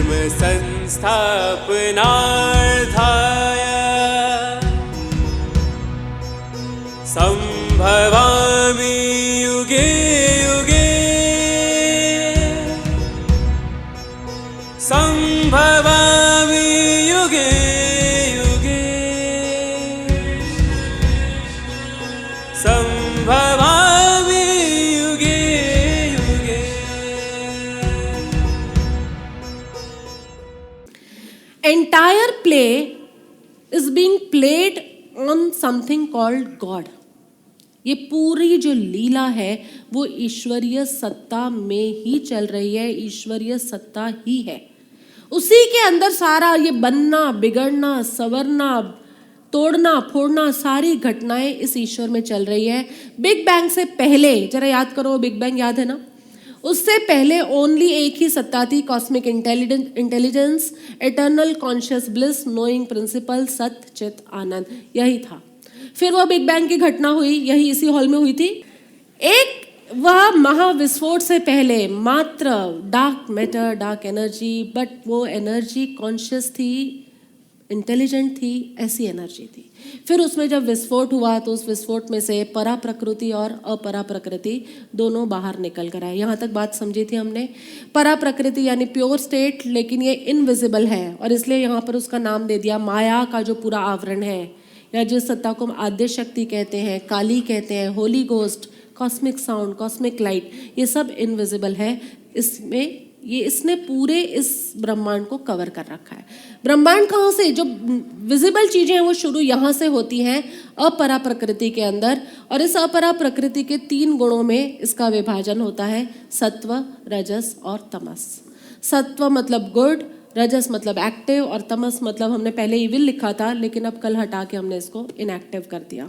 धर्म संस्थापनार्थाय संभवामि युगे युगे संभवामि युगे युगे संभवामि युगे युगे. Entire play is being played on something called God. ये पूरी जो लीला है वो ईश्वरीय सत्ता में ही चल रही है, ईश्वरीय सत्ता ही है. उसी के अंदर सारा ये बनना, बिगड़ना, संवरना, तोड़ना, फोड़ना, सारी घटनाएं इस ईश्वर में चल रही है. बिग बैंग से पहले, जरा याद करो, बिग बैंग याद है ना? उससे पहले ओनली एक ही सत्ता थी, cosmic intelligence, eternal conscious bliss, knowing principle, सत चित आनंद, यही था. फिर वो बिग बैंग की घटना हुई, यही इसी हॉल में हुई थी. एक वह महाविस्फोट से पहले मात्र dark matter, dark energy, but वो एनर्जी कॉन्शियस थी, इंटेलिजेंट थी, ऐसी एनर्जी थी. फिर उसमें जब विस्फोट हुआ तो उस विस्फोट में से परा प्रकृति और अपरा प्रकृति दोनों बाहर निकल कर आए. यहाँ तक बात समझी थी हमने. परा प्रकृति यानी प्योर स्टेट, लेकिन ये इनविजिबल है और इसलिए यहाँ पर उसका नाम दे दिया माया का जो पूरा आवरण है, या जिस सत्ता को हम आद्य शक्ति कहते हैं, काली कहते हैं, Holi ghost, cosmic sound, cosmic light, ये सब इनविजिबल है. इसमें ये इसने पूरे इस ब्रह्मांड को कवर कर रखा है. ब्रह्मांड कहाँ से, जो विजिबल चीजें हैं वो शुरू यहाँ से होती हैं, अपरा प्रकृति के अंदर. और इस अपरा प्रकृति के 3 गुणों में इसका विभाजन होता है, सत्व, रजस और तमस. सत्व मतलब गुड, रजस मतलब एक्टिव और तमस मतलब हमने पहले इविल लिखा था लेकिन अब कल हटा के हमने इसको इनएक्टिव कर दिया.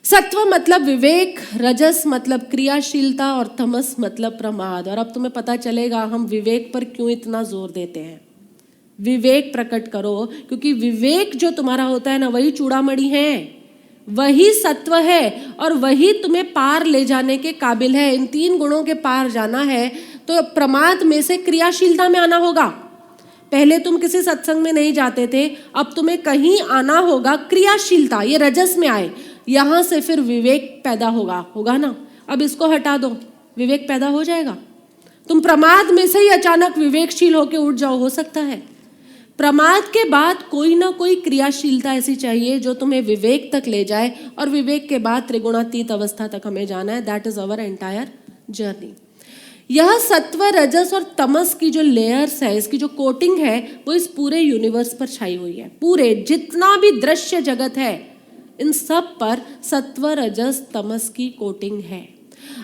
सत्व मतलब विवेक, रजस मतलब क्रियाशीलता और तमस मतलब प्रमाद. और अब तुम्हें पता चलेगा हम विवेक पर क्यों इतना जोर देते हैं. विवेक प्रकट करो, क्योंकि विवेक जो तुम्हारा होता है ना, वही चूड़ामणि है, वही सत्व है और वही तुम्हें पार ले जाने के काबिल है. इन 3 गुणों के पार जाना है तो प्रमाद में से क्रियाशीलता में आना होगा. पहले तुम किसी सत्संग में नहीं जाते थे, अब तुम्हें कहीं आना होगा, क्रियाशीलता, ये रजस में आए, यहां से फिर विवेक पैदा होगा ना. अब इसको हटा दो, विवेक पैदा हो जाएगा. तुम प्रमाद में से ही अचानक विवेकशील होकर उठ जाओ, हो सकता है. प्रमाद के बाद कोई ना कोई क्रियाशीलता ऐसी चाहिए जो तुम्हें विवेक तक ले जाए, और विवेक के बाद त्रिगुणातीत अवस्था तक हमें जाना है. That is our entire journey. यह सत्व, रजस और तमस की जो लेयर्स है, इसकी जो कोटिंग है, वो इस पूरे यूनिवर्स पर छाई हुई है. पूरे जितना भी दृश्य जगत है, इन सब पर सत्व, रजस, तमस की कोटिंग है.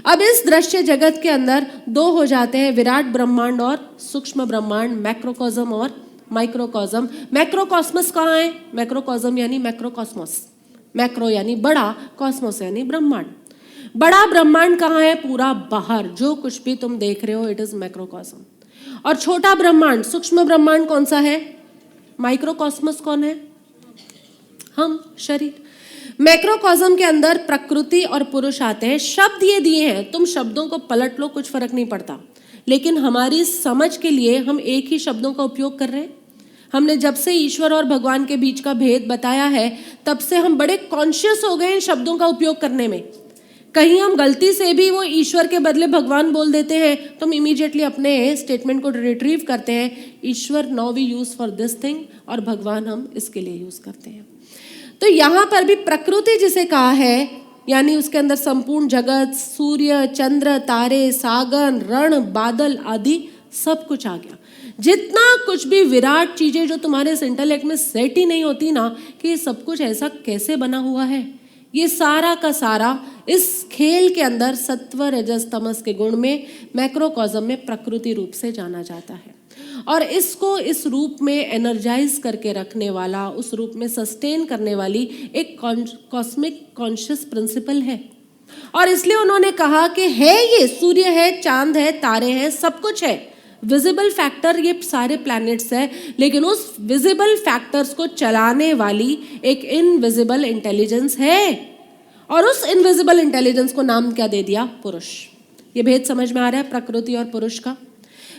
अब इस दृश्य जगत के अंदर 2 हो जाते हैं, विराट ब्रह्मांड और सूक्ष्म ब्रह्मांड, मैक्रोकॉस्म और माइक्रोकॉस्म. मैक्रोकॉस्मस कहाँ है? मैक्रोकॉस्म यानी मैक्रोकॉस्मोस, मैक्रो यानी बड़ा, कॉस्मोस यानी ब्रह्मांड. बड़ा ब्रह्मांड कहाँ है? पूरा बाहर, जो कुछ भी तुम देख रहे हो इट इज मैक्रोकॉस्म. और छोटा ब्रह्मांड, सूक्ष्म ब्रह्मांड कौन सा है? माइक्रोकॉस्मस कौन है? हम, शरीर. मैक्रोकॉस्म के अंदर प्रकृति और पुरुष आते हैं. शब्द ये दिए हैं, तुम शब्दों को पलट लो, कुछ फर्क नहीं पड़ता, लेकिन हमारी समझ के लिए हम एक ही शब्दों का उपयोग कर रहे हैं. हमने जब से ईश्वर और भगवान के बीच का भेद बताया है, तब से हम बड़े कॉन्शियस हो गए इन शब्दों का उपयोग करने में. कहीं हम गलती से भी वो ईश्वर के बदले भगवान बोल देते हैं तो हम इमीडिएटली अपने स्टेटमेंट को रिट्रीव करते हैं, Ishwar now we use for this thing, और भगवान हम इसके लिए यूज करते हैं. तो यहाँ पर भी प्रकृति जिसे कहा है, यानी उसके अंदर संपूर्ण जगत, सूर्य, चंद्र, तारे, सागर, रण, बादल आदि सब कुछ आ गया. जितना कुछ भी विराट चीजें जो तुम्हारे इस इंटेलेक्ट में सेट ही नहीं होती ना, कि ये सब कुछ ऐसा कैसे बना हुआ है, ये सारा का सारा इस खेल के अंदर सत्व, रजस, तमस के गुण में, मैक्रोकॉस्म में प्रकृति रूप से जाना जाता है. और इसको इस रूप में एनर्जाइज करके रखने वाला, उस रूप में सस्टेन करने वाली एक कॉस्मिक कॉन्शियस प्रिंसिपल है. और इसलिए उन्होंने कहा कि है, ये सूर्य है, चांद है, तारे हैं, सब कुछ है. विजिबल फैक्टर ये सारे प्लैनेट्स है, लेकिन उस विजिबल फैक्टर्स को चलाने वाली एक इनविजिबल इंटेलिजेंस है. और उस इनविजिबल इंटेलिजेंस को नाम क्या दे दिया? पुरुष. ये भेद समझ में आ रहा है प्रकृति और पुरुष का.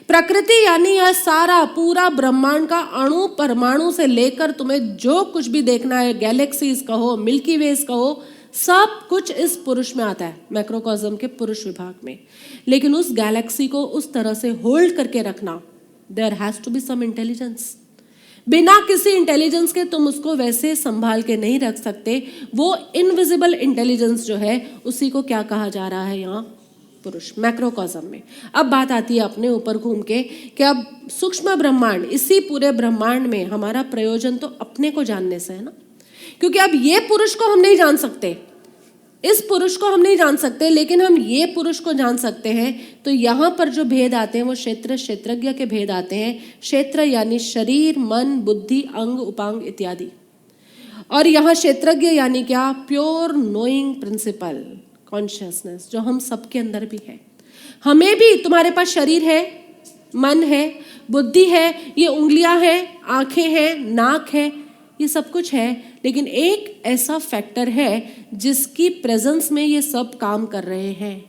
प्रकृति यानी यह सारा पूरा ब्रह्मांड का अणु परमाणु से लेकर तुम्हें जो कुछ भी देखना है, गैलेक्सीज कहो, मिल्की वेज कहो, सब कुछ इस पुरुष में आता है, मैक्रोकॉस्म के पुरुष विभाग में। लेकिन उस गैलेक्सी को उस तरह से होल्ड करके रखना, there has to be some intelligence. बिना किसी इंटेलिजेंस के तुम उसको वैसे संभाल के नहीं रख सकते। वो इनविजिबल इंटेलिजेंस जो है उसी को क्या कहा जा रहा है यहाँ पुरुष, मैक्रोकॉस्म में। अब बात आती है अपने ऊपर घूम के कि अब सूक्ष्म ब्रह्मांड, इसी पूरे ब्रह्मांड में हमारा प्रयोजन तो अपने को जानने से है ना, क्योंकि अब ये पुरुष को हम नहीं जान सकते, इस पुरुष को हम नहीं जान सकते, लेकिन हम ये पुरुष को जान सकते हैं। तो यहाँ पर जो भेद आते हैं वो क्षेत्र क्षेत्रज्ञ के भेद आते हैं। क्षेत्र यानी शरीर, मन, बुद्धि, अंग, उपांग इत्यादि, और यहाँ क्षेत्रज्ञ यानी क्या, प्योर नोइंग प्रिंसिपल, कॉन्शियसनेस, जो हम सबके अंदर भी है। हमें भी, तुम्हारे पास शरीर है, मन है, बुद्धि है, ये उंगलियां हैं, आंखें हैं, नाक है, ये सब कुछ है, लेकिन एक ऐसा फैक्टर है जिसकी प्रेजेंस में ये सब काम कर रहे हैं।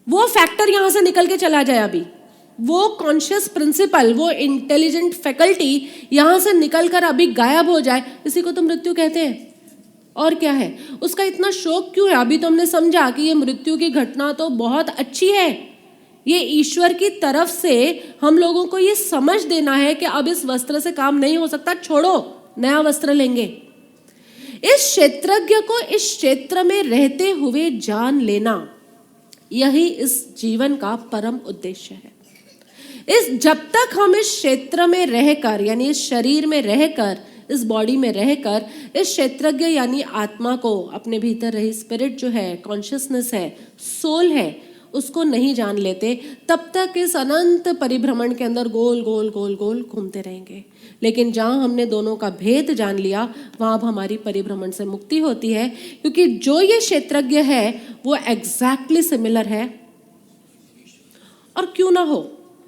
वो फैक्टर यहां से निकल के चला जाए अभी, वो कॉन्शियस प्रिंसिपल, वो इंटेलिजेंट फैकल्टी यहां से निकल कर अभी गायब हो जाए, इसी को तो मृत्यु कहते हैं। और क्या है उसका इतना शौक क्यों है? अभी तो हमने समझा कि ये मृत्यु की घटना तो बहुत अच्छी है, ये ईश्वर की तरफ से हम लोगों को ये समझ देना है कि अब इस वस्त्र से काम नहीं हो सकता, छोड़ो, नया वस्त्र लेंगे। इस क्षेत्रज्ञ को इस क्षेत्र में रहते हुए जान लेना, यही इस जीवन का परम उद्देश्य है। जब तक हम इस क्षेत्र में रहकर, यानी इस शरीर में रहकर, इस बॉडी में रहकर इस क्षेत्रज्ञ यानी आत्मा को, अपने भीतर रही स्पिरिट जो है, कॉन्शियसनेस है, सोल है, उसको नहीं जान लेते, तब तक इस अनंत परिभ्रमण के अंदर गोल गोल गोल गोल घूमते रहेंगे। लेकिन जहाँ हमने दोनों का भेद जान लिया, वहाँ अब हमारी परिभ्रमण से मुक्ति होती है, क्योंकि जो ये क्षेत्रज्ञ है वो एग्जैक्टली सिमिलर है। और क्यों ना हो,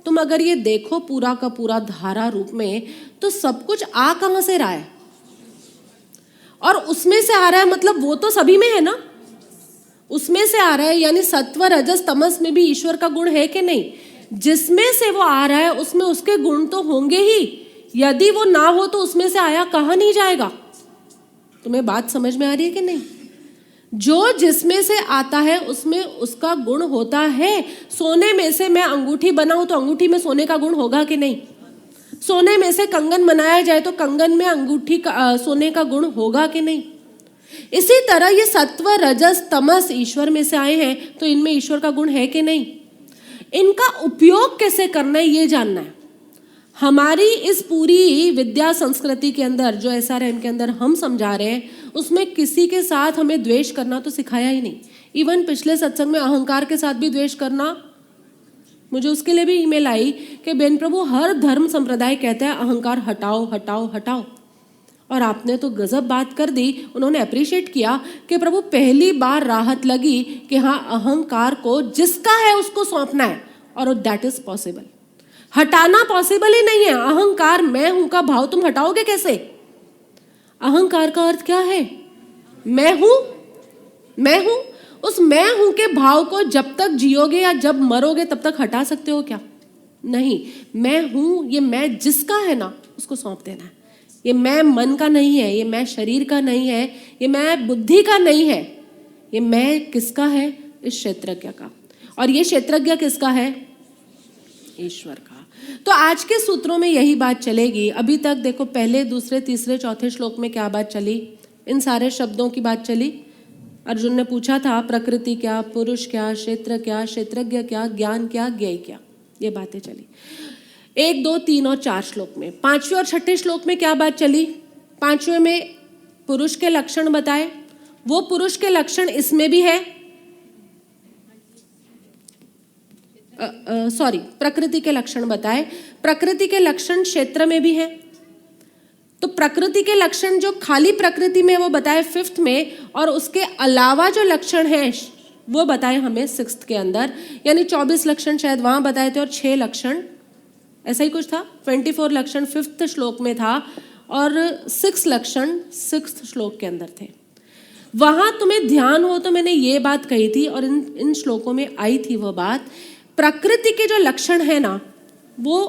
तुम अगर ये देखो पूरा का पूरा धारा रूप में, तो सब कुछ आ कहाँ से रहा है, और उसमें से आ रहा है, मतलब वो तो सभी में है ना, उसमें से आ रहा है। यानी सत्व रजस तमस में भी ईश्वर का गुण है कि नहीं? जिसमें से वो आ रहा है उसमें उसके गुण तो होंगे ही, यदि वो ना हो तो उसमें से आया कहाँ नहीं जाएगा। तुम्हें बात समझ में आ रही है कि नहीं? जो जिसमें से आता है उसमें उसका गुण होता है। सोने में से मैं अंगूठी बनाऊं तो अंगूठी में सोने का गुण होगा कि नहीं? सोने में से कंगन बनाया जाए तो कंगन में अंगूठी का सोने का गुण होगा कि नहीं? इसी तरह ये सत्व रजस तमस ईश्वर में से आए हैं, तो इनमें ईश्वर का गुण है कि नहीं? इनका उपयोग कैसे करना है ये जानना है। हमारी इस पूरी विद्या संस्कृति के अंदर, जो SRM के अंदर हम समझा रहे हैं, उसमें किसी के साथ हमें द्वेष करना तो सिखाया ही नहीं। इवन पिछले सत्संग में अहंकार के साथ भी द्वेष करना, मुझे उसके लिए भी ईमेल आई कि बेन प्रभु हर धर्म संप्रदाय कहता है अहंकार हटाओ हटाओ हटाओ, और आपने तो गजब बात कर दी। उन्होंने अप्रिशिएट किया कि प्रभु पहली बार राहत लगी कि हाँ, अहंकार को जिसका है उसको सौंपना है, और दैट इज पॉसिबल। हटाना पॉसिबल ही नहीं है। अहंकार, मैं हूं का भाव तुम हटाओगे कैसे? अहंकार का अर्थ क्या है? मैं हूं, मैं हूं। उस मैं हूं के भाव को जब तक जियोगे या जब मरोगे तब तक हटा सकते हो क्या? नहीं। मैं हूं, ये मैं जिसका है ना, उसको सौंप देना है। ये मैं मन का नहीं है, ये मैं शरीर का नहीं है, ये मैं बुद्धि का नहीं है, ये मैं किसका है? इस क्षेत्रज्ञ का। और ये क्षेत्रज्ञ किसका है? ईश्वर का। तो आज के सूत्रों में यही बात चलेगी। अभी तक देखो, पहले, दूसरे, तीसरे, चौथे श्लोक में क्या बात चली? इन सारे शब्दों की बात चली। अर्जुन ने पूछा था प्रकृति क्या, पुरुष क्या, क्षेत्र क्या, क्षेत्रज्ञ क्या, ज्ञान क्या, ज्ञेय क्या, ये बातें चली 1, 2, 3 और 4 श्लोक में। 5वें और 6ठे श्लोक में क्या बात चली? 5वें में पुरुष के लक्षण बताए, वो पुरुष के लक्षण इसमें भी है, प्रकृति के लक्षण बताए, प्रकृति के लक्षण क्षेत्र में भी है। तो प्रकृति के लक्षण जो खाली प्रकृति में वो बताए 5th में, और उसके अलावा जो लक्षण है वो बताए हमें 6th के अंदर। यानी 24 लक्षण शायद वहां बताए थे और 6 लक्षण, ऐसा ही कुछ था। 24 लक्षण 5th श्लोक में था और 6 लक्षण 6th श्लोक के अंदर थे। वहां तुम्हें ध्यान हो तो मैंने ये बात कही थी, और इन श्लोकों में आई थी वो बात। प्रकृति के जो लक्षण है ना वो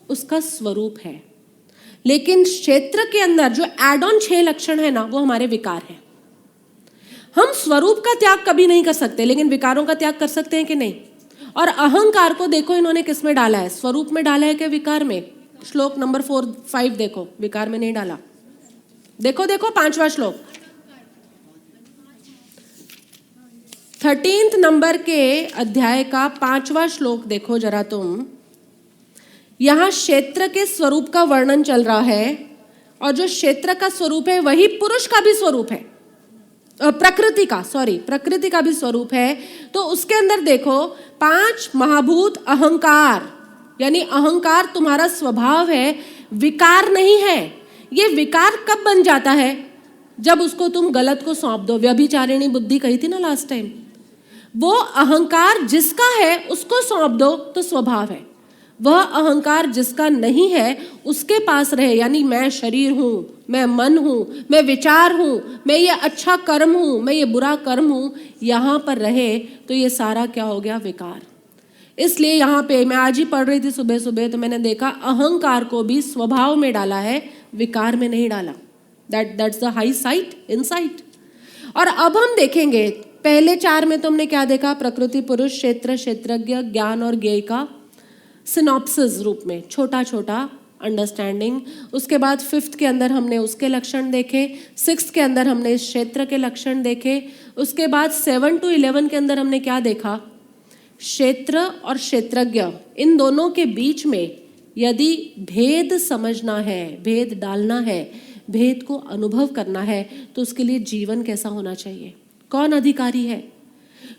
उसका स्वरूप है, लेकिन क्षेत्र के अंदर जो एड ऑन 6 लक्षण है ना वो हमारे विकार है। हम स्वरूप का त्याग कभी नहीं कर सकते, लेकिन विकारों का त्याग कर सकते हैं कि नहीं। और अहंकार को देखो इन्होंने किस में डाला है, स्वरूप में डाला है कि विकार में। श्लोक नंबर 4-5 देखो, विकार में नहीं डाला। देखो देखो 5वां श्लोक, 13 नंबर के अध्याय का 5वां श्लोक देखो जरा तुम। यहां क्षेत्र के स्वरूप का वर्णन चल रहा है, और जो क्षेत्र का स्वरूप है वही पुरुष का भी स्वरूप है, प्रकृति का भी स्वरूप है। तो उसके अंदर देखो 5 महाभूत अहंकार, यानी अहंकार तुम्हारा स्वभाव है, विकार नहीं है। ये विकार कब बन जाता है? जब उसको तुम गलत को सौंप दो। व्यभिचारिणी बुद्धि कही थी ना लास्ट टाइम, वो अहंकार जिसका है उसको सौंप दो तो स्वभाव है। वह अहंकार जिसका नहीं है उसके पास रहे, यानी मैं शरीर हूं, मैं मन हूं, मैं विचार हूं, मैं ये अच्छा कर्म हूं, मैं ये बुरा कर्म हूं, यहां पर रहे तो ये सारा क्या हो गया? विकार। इसलिए यहाँ पे मैं आज ही पढ़ रही थी सुबह सुबह, तो मैंने देखा अहंकार को भी स्वभाव में डाला है, विकार में नहीं डाला। That's the high site, insight. और अब हम देखेंगे पहले 4 में तो हमने क्या देखा? प्रकृति, पुरुष, क्षेत्र, क्षेत्रज्ञ, ज्ञान और ज्ञेय का सिनॉप्सिस रूप में छोटा छोटा अंडरस्टैंडिंग। उसके बाद 5th के अंदर हमने उसके लक्षण देखे, 6th के अंदर हमने इस क्षेत्र के लक्षण देखे। उसके बाद 7 to 11 के अंदर हमने क्या देखा? क्षेत्र और क्षेत्रज्ञ, इन दोनों के बीच में यदि भेद समझना है, भेद डालना है, भेद को अनुभव करना है, तो उसके लिए जीवन कैसा होना चाहिए? कौन अधिकारी है?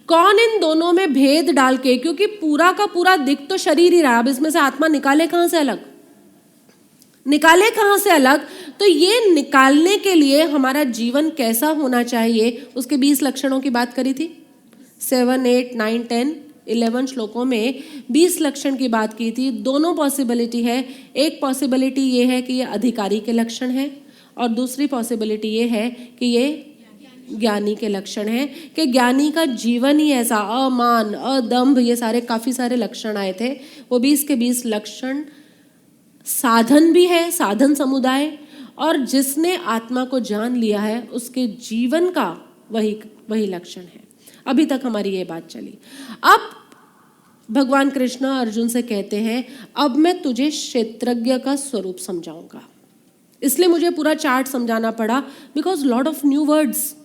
कौन इन दोनों में भेद डाल के, क्योंकि पूरा का पूरा दिख तो शरीर ही रहा, अब इसमें से आत्मा निकाले कहां से अलग? निकाले कहां से अलग? तो ये निकालने के लिए हमारा जीवन कैसा होना चाहिए, उसके 20 लक्षणों की बात करी थी। 7, 8, 9, 10, 11 श्लोकों में 20 लक्षण की बात की थी। दोनों पॉसिबिलिटी है। एक पॉसिबिलिटी ये है कि ये अधिकारी के लक्षण है, और दूसरी पॉसिबिलिटी ये है कि ये ज्ञानी के लक्षण है, कि ज्ञानी का जीवन ही ऐसा, अमान, अदम्भ, ये सारे काफी सारे लक्षण आए थे। वो 20 के 20 लक्षण साधन भी है, साधन समुदाय, और जिसने आत्मा को जान लिया है उसके जीवन का वही लक्षण है। अभी तक हमारी ये बात चली। अब भगवान कृष्ण अर्जुन से कहते हैं, अब मैं तुझे क्षेत्रज्ञ का स्वरूप समझाऊंगा। इसलिए मुझे पूरा चार्ट समझाना पड़ा, because lot of new words.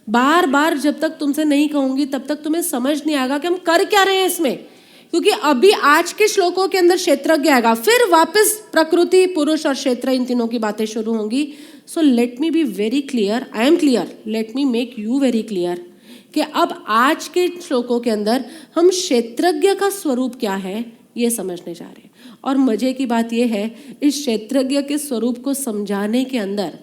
बार बार जब तक तुमसे नहीं कहूंगी तब तक तुम्हें समझ नहीं आएगा कि हम कर क्या रहे हैं इसमें। क्योंकि अभी आज के श्लोकों के अंदर क्षेत्रज्ञ आएगा, फिर वापस प्रकृति, पुरुष और क्षेत्र, इन तीनों की बातें शुरू होंगी। So let me be very clear, I am clear, let me make you very clear कि अब आज के श्लोकों के अंदर हम क्षेत्रज्ञ का स्वरूप क्या है ये समझने जा रहे हैं। और मजे की बात यह है, इस क्षेत्रज्ञ के स्वरूप को समझाने के अंदर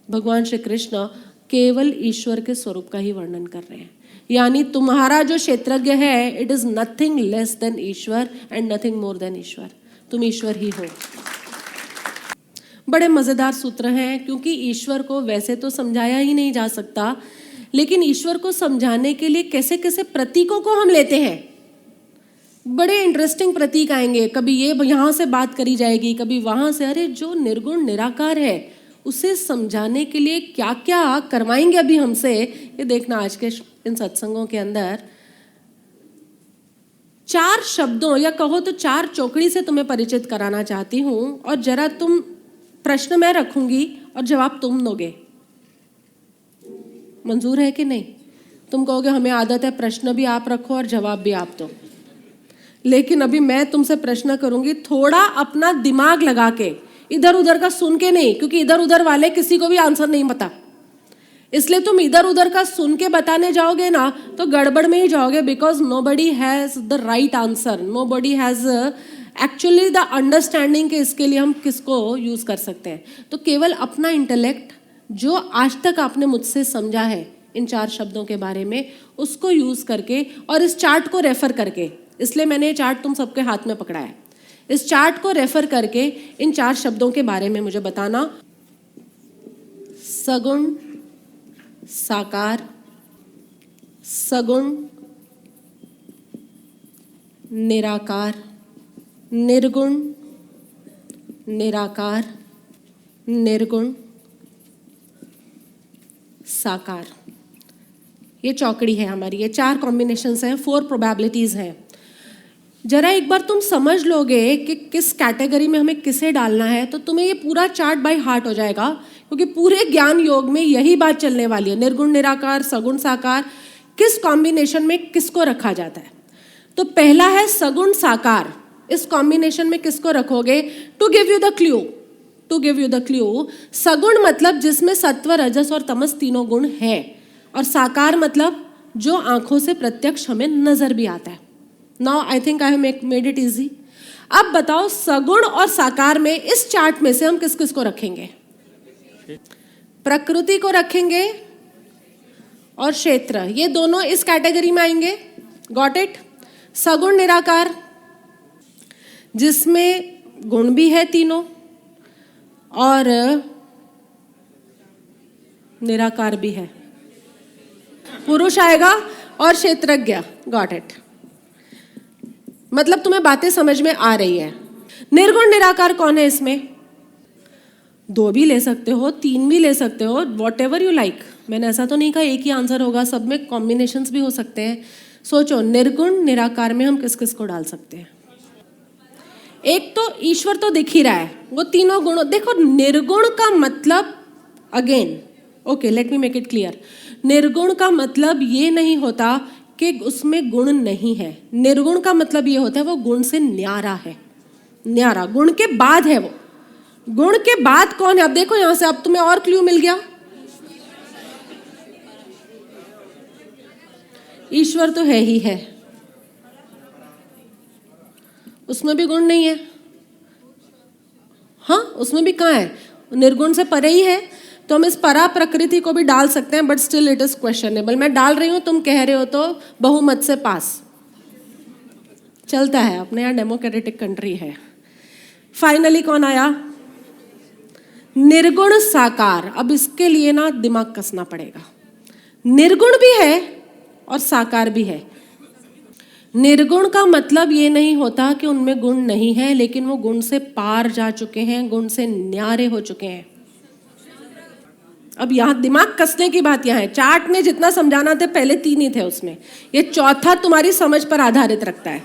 भगवान श्री कृष्ण केवल ईश्वर के स्वरूप का ही वर्णन कर रहे हैं। यानी तुम्हारा जो क्षेत्रज्ञ है, it is nothing less than Ishwar and nothing more than Ishwar. तुम ईश्वर ही हो। बड़े मजेदार सूत्र हैं, क्योंकि ईश्वर को वैसे तो समझाया ही नहीं जा सकता, लेकिन ईश्वर को समझाने के लिए कैसे कैसे प्रतीकों को हम लेते हैं। बड़े इंटरेस्टिंग प्रतीक आएंगे, कभी ये यहाँ से बात करी जाएगी, कभी वहां से। अरे जो निर्गुण निराकार है उसे समझाने के लिए क्या क्या करवाएंगे अभी हमसे, ये देखना आज के इन सत्संगों के अंदर। 4 शब्दों या कहो तो 4 चौकड़ी से तुम्हें परिचित कराना चाहती हूं, और जरा तुम प्रश्न मैं रखूंगी और जवाब तुम दोगे। मंजूर है कि नहीं? तुम कहोगे हमें आदत है प्रश्न भी आप रखो और जवाब भी आप दो, लेकिन अभी मैं तुमसे प्रश्न करूंगी, थोड़ा अपना दिमाग लगा के, इधर उधर का सुन के नहीं, क्योंकि इधर उधर वाले किसी को भी आंसर नहीं पता। इसलिए तुम इधर उधर का सुन के बताने जाओगे ना तो गड़बड़ में ही जाओगे, because nobody has the right answer, nobody has actually the understanding के इसके लिए हम किसको यूज कर सकते हैं। तो केवल अपना इंटेलेक्ट, जो आज तक आपने मुझसे समझा है इन 4 शब्दों के बारे में, उसको यूज करके और इस चार्ट को रेफर करके, इसलिए मैंने ये चार्ट तुम सबके हाथ में पकड़ा है, इस चार्ट को रेफर करके इन 4 शब्दों के बारे में मुझे बताना। सगुण, साकार, सगुण, निराकार, निर्गुण, निराकार, निर्गुण, साकार। ये चौकड़ी है हमारी, ये 4 कॉम्बिनेशंस हैं, 4 प्रोबेबिलिटीज हैं। जरा एक बार तुम समझ लोगे कि किस कैटेगरी में हमें किसे डालना है, तो तुम्हें ये पूरा चार्ट बाय हार्ट हो जाएगा, क्योंकि पूरे ज्ञान योग में यही बात चलने वाली है। निर्गुण, निराकार, सगुण, साकार, किस कॉम्बिनेशन में किसको रखा जाता है। तो पहला है सगुण साकार। इस कॉम्बिनेशन में किसको रखोगे? To give you the clue, सगुण मतलब जिसमें सत्व, रजस और तमस तीनों गुण है, और साकार मतलब जो आंखों से प्रत्यक्ष हमें नजर भी आता है। Now I think I have made it easy. अब बताओ सगुण और साकार में इस चार्ट में से हम किस किस को रखेंगे? प्रकृति को रखेंगे और क्षेत्र, ये दोनों इस कैटेगरी में आएंगे। Got it? सगुण निराकार जिसमें गुण भी है तीनों और निराकार भी है। पुरुष आएगा और क्षेत्रज्ञ। Got it? मतलब तुम्हें बातें समझ में आ रही है। निर्गुण निराकार कौन है इसमें? 2 भी ले सकते हो, 3 भी ले सकते हो, वॉट एवर यू लाइक। मैंने ऐसा तो नहीं कहा एक ही आंसर होगा, सब में कॉम्बिनेशंस भी हो सकते हैं। सोचो निर्गुण निराकार में हम किस किस को डाल सकते हैं। एक तो ईश्वर तो दिख ही रहा है, वो तीनों गुणों। देखो निर्गुण का मतलब, again okay let me make it clear, निर्गुण का मतलब ये नहीं होता कि उसमें गुण नहीं है। निर्गुण का मतलब ये होता है वो गुण से न्यारा है, न्यारा, गुण के बाद है वो। गुण के बाद कौन है? अब देखो यहां से, अब तुम्हें और क्लू मिल गया। ईश्वर तो है ही है, उसमें भी गुण नहीं है। हाँ उसमें भी कहाँ है? निर्गुण से परे ही है। तो हम इस परा प्रकृति को भी डाल सकते हैं, but still it is questionable. मैं डाल रही हूं, तुम कह रहे हो तो बहुमत से पास चलता है, अपने यहाँ डेमोक्रेटिक कंट्री है। फाइनली कौन आया? निर्गुण साकार। अब इसके लिए ना दिमाग कसना पड़ेगा। निर्गुण भी है और साकार भी है। निर्गुण का मतलब ये नहीं होता कि उनमें गुण नहीं है, लेकिन वो गुण से पार जा चुके हैं, गुण से न्यारे हो चुके हैं। अब यहां दिमाग कसने की बात यहां है। चार्ट ने जितना समझाना थे पहले 3 ही थे उसमें, ये चौथा तुम्हारी समझ पर आधारित रखता है।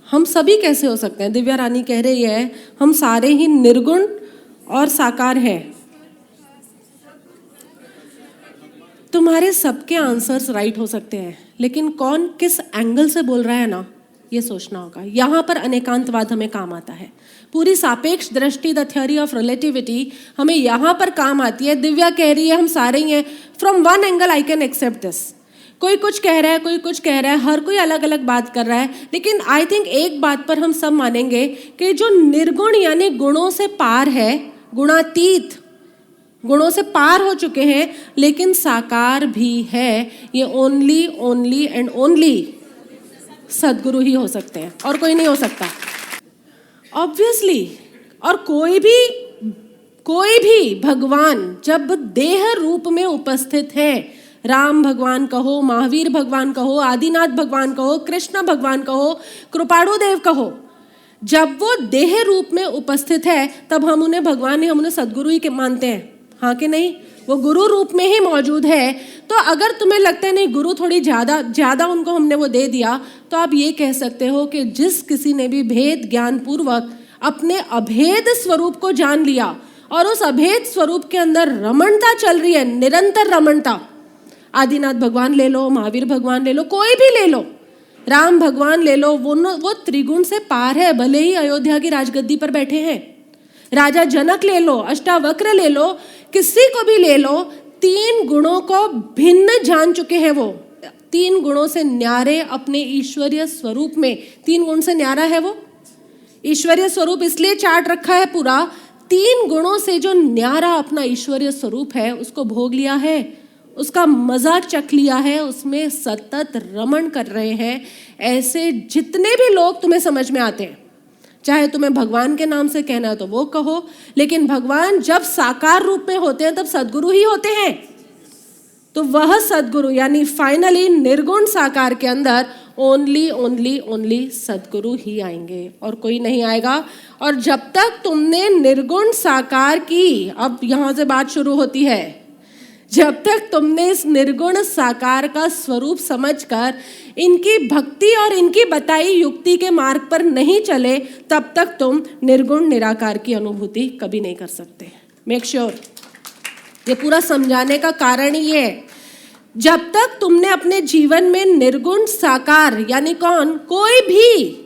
हम सभी कैसे हो सकते हैं? दिव्या रानी कह रही है हम सारे ही निर्गुण और साकार हैं। तुम्हारे सबके आंसर्स राइट हो सकते हैं, लेकिन कौन किस एंगल से बोल रहा है ना, ये सोचना होगा। यहां पर अनेकांतवाद हमें काम आता है। पूरी सापेक्ष दृष्टि, द थ्योरी ऑफ रिलेटिविटी हमें यहां पर काम आती है। दिव्या कह रही है हम सारे ही हैं। From one angle I can accept this. कोई कुछ कह रहा है, कोई कुछ कह रहा है, हर कोई अलग अलग बात कर रहा है, लेकिन आई थिंक एक बात पर हम सब मानेंगे कि जो निर्गुण यानी गुणों से पार है, गुणातीत, गुणों से पार हो चुके हैं, लेकिन साकार भी है, ये ओनली एंड ओनली सद्गुरु ही हो सकते हैं, और कोई नहीं हो सकता ऑब्वियसली। और कोई भी भगवान जब देह रूप में उपस्थित है, राम भगवान कहो, महावीर भगवान कहो, आदिनाथ भगवान कहो, कृष्ण भगवान कहो, कृपाणु देव कहो, जब वो देह रूप में उपस्थित है तब हम उन्हें भगवान नहीं, हम उन्हें सद्गुरु ही मानते हैं। हाँ कि नहीं? वो गुरु रूप में ही मौजूद है। तो अगर तुम्हें लगता है नहीं गुरु थोड़ी ज्यादा उनको हमने वो दे दिया, तो आप ये कह सकते हो कि जिस किसी ने भी भेद ज्ञान पूर्वक अपने अभेद स्वरूप को जान लिया और उस अभेद स्वरूप के अंदर रमणता चल रही है, निरंतर रमणता। आदिनाथ भगवान ले लो, महावीर भगवान ले लो, कोई भी ले लो, राम भगवान ले लो, वो त्रिगुण से पार है। भले ही अयोध्या की राजगद्दी पर बैठे हैं, राजा जनक ले लो, अष्टावक्र ले लो, किसी को भी ले लो, 3 गुणों को भिन्न जान चुके हैं। वो 3 गुणों से न्यारे अपने ईश्वरीय स्वरूप में, 3 गुण से न्यारा है वो ईश्वरीय स्वरूप। इसलिए चार्ट रखा है पूरा, 3 गुणों से जो न्यारा अपना ईश्वरीय स्वरूप है उसको भोग लिया है, उसका मजा चख लिया है, उसमें सतत रमण कर रहे हैं। ऐसे जितने भी लोग तुम्हें समझ में आते हैं, चाहे तुम्हें भगवान के नाम से कहना है तो वो कहो, लेकिन भगवान जब साकार रूप में होते हैं तब सद्गुरु ही होते हैं। तो वह सद्गुरु यानी फाइनली निर्गुण साकार के अंदर ओनली सद्गुरु ही आएंगे और कोई नहीं आएगा। और जब तक तुमने निर्गुण साकार की, अब यहाँ से बात शुरू होती है, जब तक तुमने इस निर्गुण साकार का स्वरूप समझकर इनकी भक्ति और इनकी बताई युक्ति के मार्ग पर नहीं चले, तब तक तुम निर्गुण निराकार की अनुभूति कभी नहीं कर सकते। मेक श्योर ये पूरा समझाने का कारण ये है, जब तक तुमने अपने जीवन में निर्गुण साकार यानी कौन, कोई भी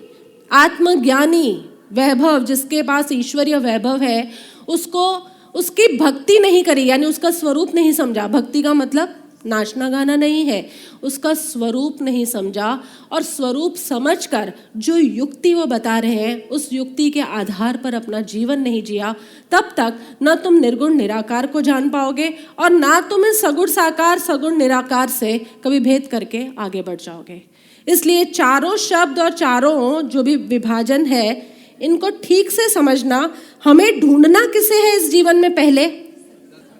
आत्मज्ञानी वैभव जिसके पास ईश्वरीय वैभव है, उसको उसकी भक्ति नहीं करी यानी उसका स्वरूप नहीं समझा। भक्ति का मतलब नाचना गाना नहीं है, उसका स्वरूप नहीं समझा और स्वरूप समझकर जो युक्ति वो बता रहे हैं उस युक्ति के आधार पर अपना जीवन नहीं जिया, तब तक न तुम निर्गुण निराकार को जान पाओगे और ना तुम इस सगुण साकार सगुण निराकार से कभी भेद करके आगे बढ़ जाओगे। इसलिए चारों शब्द और चारों जो भी विभाजन है इनको ठीक से समझना। हमें ढूंढना किसे है इस जीवन में? पहले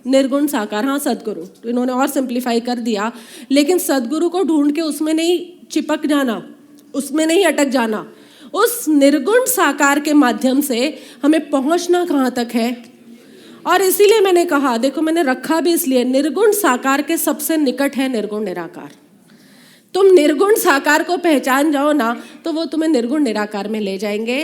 निर्गुण साकार, हाँ सद्गुरु, तो इन्होंने और सिंप्लीफाई कर दिया, लेकिन सद्गुरु को ढूंढ के उसमें नहीं चिपक जाना, उसमें नहीं अटक जाना। उस निर्गुण साकार के माध्यम से हमें पहुंचना कहाँ तक है। और इसीलिए मैंने कहा, देखो मैंने रखा भी इसलिए, निर्गुण साकार के सबसे निकट है निर्गुण निराकार। तुम निर्गुण साकार को पहचान जाओ ना तो वो तुम्हें निर्गुण निराकार में ले जाएंगे।